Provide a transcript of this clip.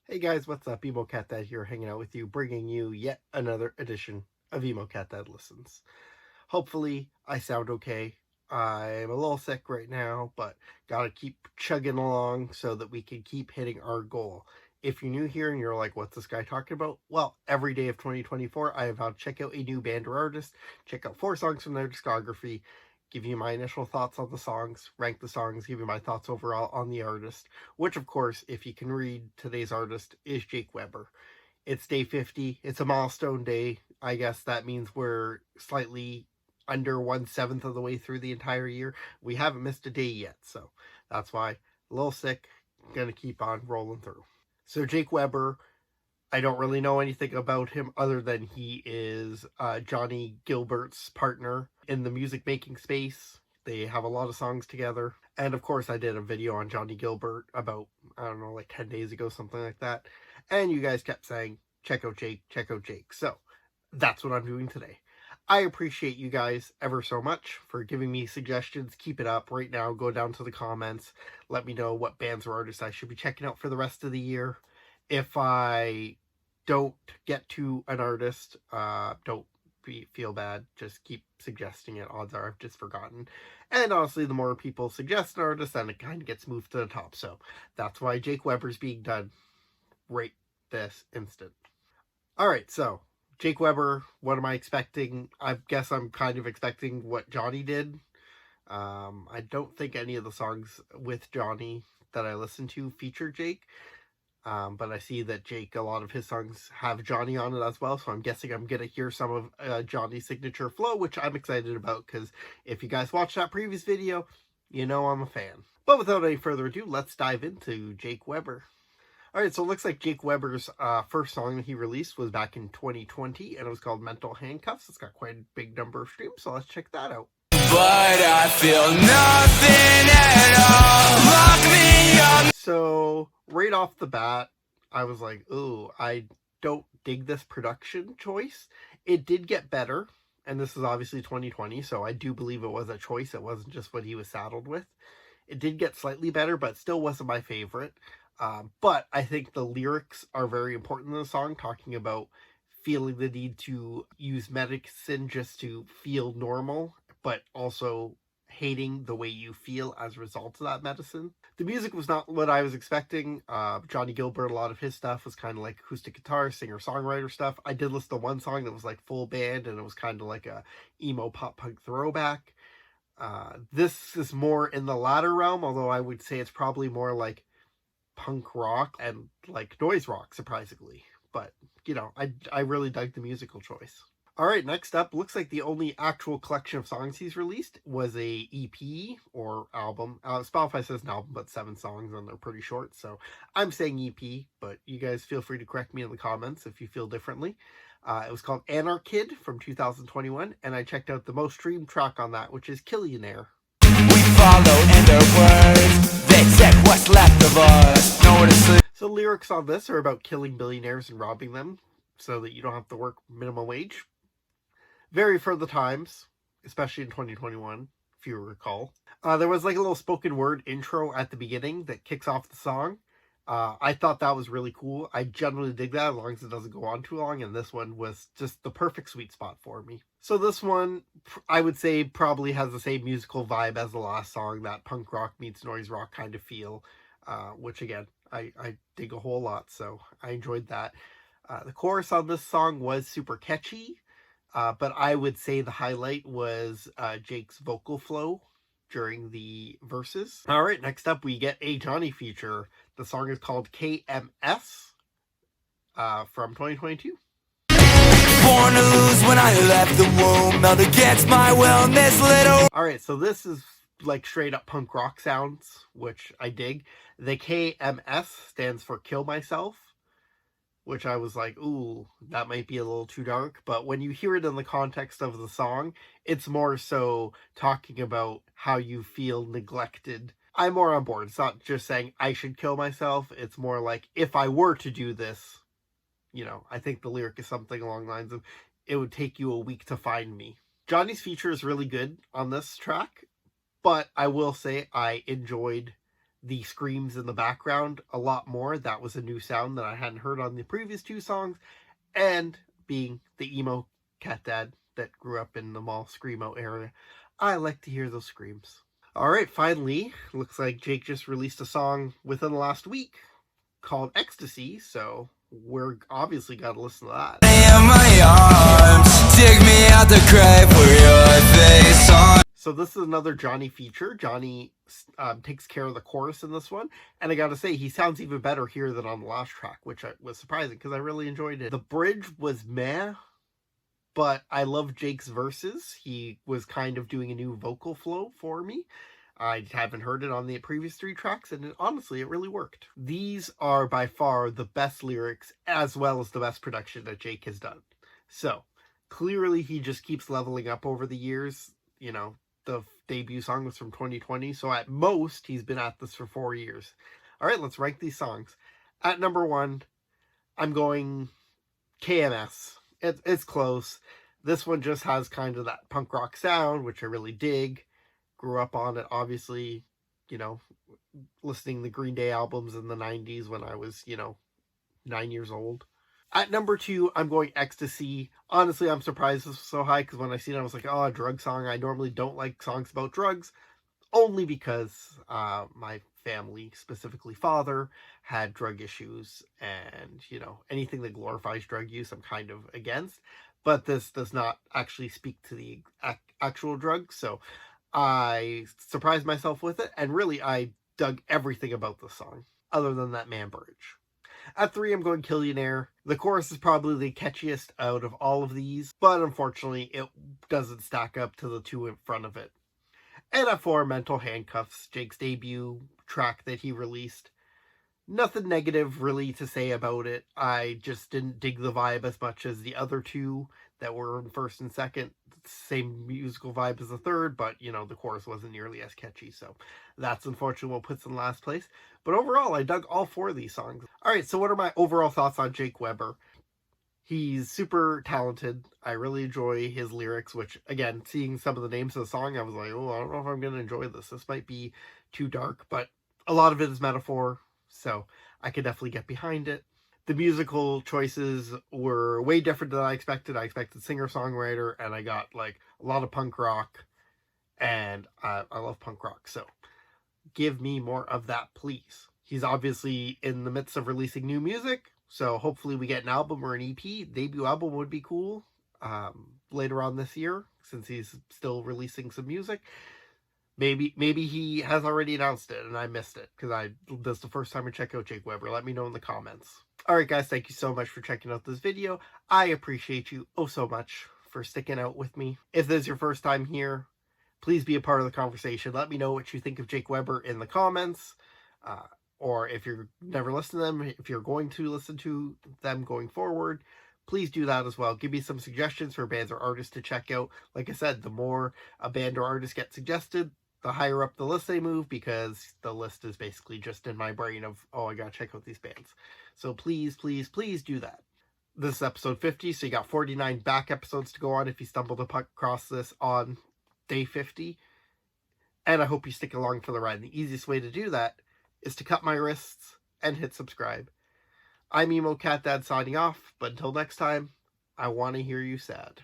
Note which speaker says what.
Speaker 1: Hey guys, what's up? Emo Cat Dad here, hanging out with you, bringing you yet another edition of Emo Cat Dad Listens. Hopefully, I sound okay. I'm a little sick right now, but gotta keep chugging along so that we can keep hitting our goal. If you're new here and you're like, what's this guy talking about? Well, every day of 2024, I have vowed to check out a new band or artist, check out 4 songs from their discography, give you my initial thoughts on the songs, rank the songs, give you my thoughts overall on the artist, which, of course, if you can read, today's artist is Jake Weber. It's day 50. It's a milestone day. I guess that means we're slightly under 1/7 of the way through the entire year. We haven't missed a day yet, so that's why a little sick. Gonna keep on rolling through. So Jake Weber, I don't really know anything about him other than he is Johnny Gilbert's partner in the music making space. They have a lot of songs together. And of course, I did a video on Johnny Gilbert about, I don't know, like 10 days ago, something like that. And you guys kept saying, check out Jake, check out Jake. So that's what I'm doing today. I appreciate you guys ever so much for giving me suggestions. Keep it up. Right now, go down to the comments. Let me know what bands or artists I should be checking out for the rest of the year. If I don't get to an artist, don't feel bad. Just keep suggesting it. Odds are I've just forgotten. And honestly, the more people suggest an artist, then it kind of gets moved to the top. So that's why Jake Weber's being done right this instant. All right, so Jake Weber, what am I expecting? I guess I'm kind of expecting what Johnny did. I don't think any of the songs with Johnny that I listened to feature Jake. But I see that Jake, a lot of his songs have Johnny on it as well, so I'm guessing I'm going to hear some of Johnny's signature flow, which I'm excited about, because if you guys watched that previous video, you know I'm a fan. But without any further ado, let's dive into Jake Weber. Alright, so it looks like Jake Weber's first song that he released was back in 2020, and it was called Mental Handcuffs. It's got quite a big number of streams, so let's check that out. But I feel nothing at all. Lock me up. So right off the bat, I was like, ooh, I don't dig this production choice. It did get better, and this is obviously 2020, so I do believe it was a choice. It wasn't just what he was saddled with. It did get slightly better, but still wasn't my favorite. But I think the lyrics are very important in the song, talking about feeling the need to use medicine just to feel normal, but also hating the way you feel as a result of that medicine. The music was not what I was expecting. Johnny Gilbert, a lot of his stuff was kind of like acoustic guitar, singer-songwriter stuff. I did listen to one song that was like full band, and it was kind of like a emo pop-punk throwback. This is more in the latter realm, although I would say it's probably more like punk rock and like noise rock, surprisingly. But, you know, I really dug the musical choice. Alright, next up, looks like the only actual collection of songs he's released was a EP or album. Spotify says an album, but 7 songs, and they're pretty short, so I'm saying EP, but you guys feel free to correct me in the comments if you feel differently. It was called Anarchid from 2021, and I checked out the most streamed track on that, which is Killionaire. We follow in their words, they take what's left of us. Nowhere to sleep. So lyrics on this are about killing billionaires and robbing them so that you don't have to work minimum wage. Very for the times, especially in 2021, if you recall. There was like a little spoken word intro at the beginning that kicks off the song. I thought that was really cool. I generally dig that as long as it doesn't go on too long, and this one was just the perfect sweet spot for me. So this one, I would say, probably has the same musical vibe as the last song, that punk rock meets noise rock kind of feel, which again, I dig a whole lot, so I enjoyed that. The chorus on this song was super catchy, but I would say the highlight was Jake's vocal flow during the verses. All right, next up we get a Johnny feature. The song is called KMS from 2022. Born to lose when I left the womb, held against my will in this little... Alright, so this is like straight up punk rock sounds, which I dig. The KMS stands for Kill Myself, which I was like, ooh, that might be a little too dark. But when you hear it in the context of the song, it's more so talking about how you feel neglected. I'm more on board. It's not just saying I should kill myself. It's more like, if I were to do this, you know, I think the lyric is something along the lines of, it would take you a week to find me. Johnny's feature is really good on this track, but I will say I enjoyed the screams in the background a lot more. That was a new sound that I hadn't heard on the previous two songs. And being the emo cat dad that grew up in the mall screamo area, I like to hear those screams. All right, finally, looks like Jake just released a song within the last week called Ecstasy, so we're obviously got to listen to that.
Speaker 2: In my arms, dig me out the grave with your face on.
Speaker 1: So this is another Johnny feature. Johnny takes care of the chorus in this one, and I gotta say, he sounds even better here than on the last track, which was surprising because I really enjoyed it. The bridge was meh, but I love Jake's verses. He was kind of doing a new vocal flow for me. I haven't heard it on the previous three tracks, and honestly, it really worked. These are by far the best lyrics, as well as the best production that Jake has done. So, clearly he just keeps leveling up over the years. You know, the debut song was from 2020, so at most, he's been at this for 4 years. All right, let's rank these songs. At number 1, I'm going KMS. It's close. This one just has kind of that punk rock sound, which I really dig. Grew up on it, obviously, you know, listening to the Green Day albums in the 90s when I was, 9 years old. At number 2, I'm going Ecstasy. Honestly, I'm surprised this was so high because when I seen it, I was like, oh, a drug song. I normally don't like songs about drugs, only because my family, specifically father, had drug issues, and, anything that glorifies drug use, I'm kind of against. But this does not actually speak to the actual drugs, so I surprised myself with it, and really, I dug everything about the song, other than that man bridge. At 3, I'm going Killionaire. The chorus is probably the catchiest out of all of these, but unfortunately, it doesn't stack up to the two in front of it. And at 4, Mental Handcuffs, Jake's debut track that he released. Nothing negative really to say about it. I just didn't dig the vibe as much as the other two that were in first and second. Same musical vibe as the third, but the chorus wasn't nearly as catchy, so that's unfortunately what puts in last place. But overall, I dug all 4 of these songs. All right, so what are my overall thoughts on Jake Weber? He's super talented. I really enjoy his lyrics, which, again, seeing some of the names of the song, I was like, oh, I don't know if I'm going to enjoy this. This might be too dark, but a lot of it is metaphor, so I could definitely get behind it. The musical choices were way different than I expected. I expected singer-songwriter, and I got, a lot of punk rock, and I love punk rock, so give me more of that, please. He's obviously in the midst of releasing new music, so hopefully we get an album or an EP. Debut album would be cool later on this year, since he's still releasing some music. Maybe he has already announced it and I missed it, because this is the first time I check out Jake Weber. Let me know in the comments. Alright guys, thank you so much for checking out this video. I appreciate you oh so much for sticking out with me. If this is your first time here, please be a part of the conversation. Let me know what you think of Jake Weber in the comments. Or if you're never listened to them, if you're going to listen to them going forward, please do that as well. Give me some suggestions for bands or artists to check out. Like I said, the more a band or artist gets suggested, the higher up the list they move, because the list is basically just in my brain of, oh, I gotta check out these bands. So please, please, please do that. This is episode 50, so you got 49 back episodes to go on if you stumbled across this on day 50. And I hope you stick along for the ride. And the easiest way to do that is to cut my wrists and hit subscribe. I'm Emo Cat Dad signing off, but until next time, I want to hear you sad.